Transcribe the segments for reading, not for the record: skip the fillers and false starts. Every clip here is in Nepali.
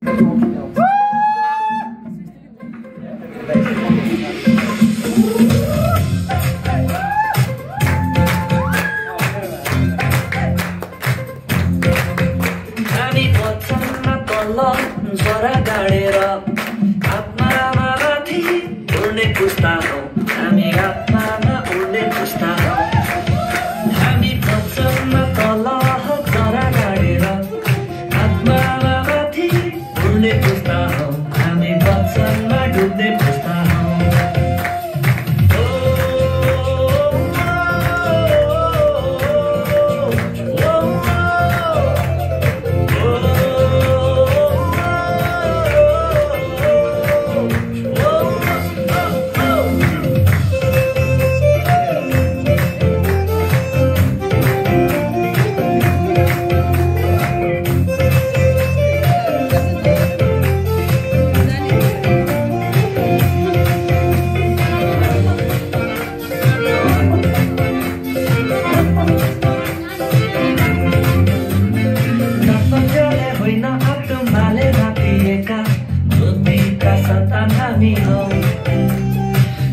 हामी पछाडमा तल जरा गाडेर आत्मामा माथि उड्ने पुस्ता हौ हामी आत्मामा उड्ने पुस्ता हौ हामी पछाडमा तल जरा गाडेर आत्मामा माथि उड्ने पुस्ता हौ हामी पछाडमा डुब्ने पुस्ता हौ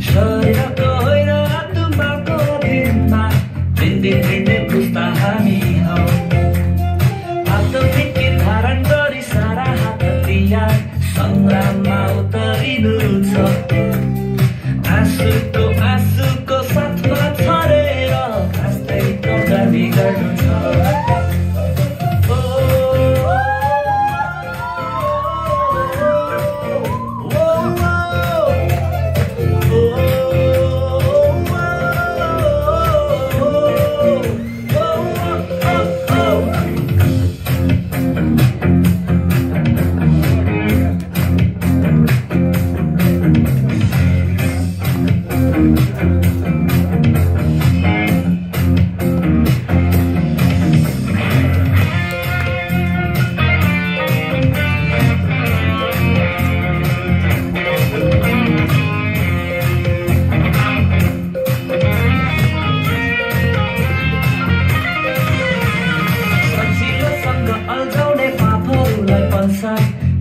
शरीरको होइन आत्माको दिनमा हिँड्ने पुस्ता हामी हौ आत्मिक धारण गरी सारा हात हतियार सङ्ग्राममा उतरिनु छ आँसुको साथमा छरेर हाँस्दैको दाबी गर्नु छ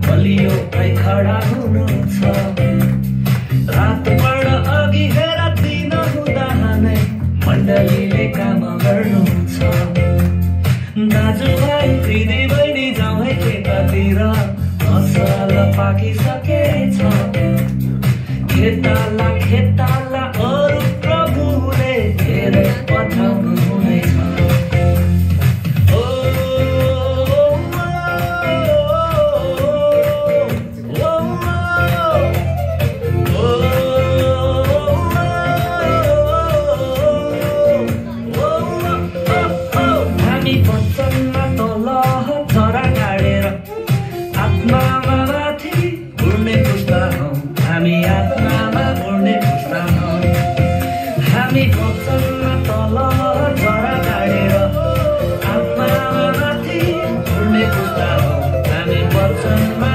बलियो भई खडा हुनु छ रात पढ्न अघि हेर दिन हुँदा नै मण्डलीले काम गर्नु छ दाजुभाइ दिदी बहिनी जाउँ है खेततिर फसल पाकिसकेछ खेताला अरू प्रभुले धेरै पठाउनु हुनेछ आत्मामा माथि उड्ने पुस्ता हौ हामी आत्मामा उड्ने पुस्ता हौ हामी वचनमा तल जरा गाडेर आत्मामा माथि उड्ने पुस्ता हौ हामी वचनमा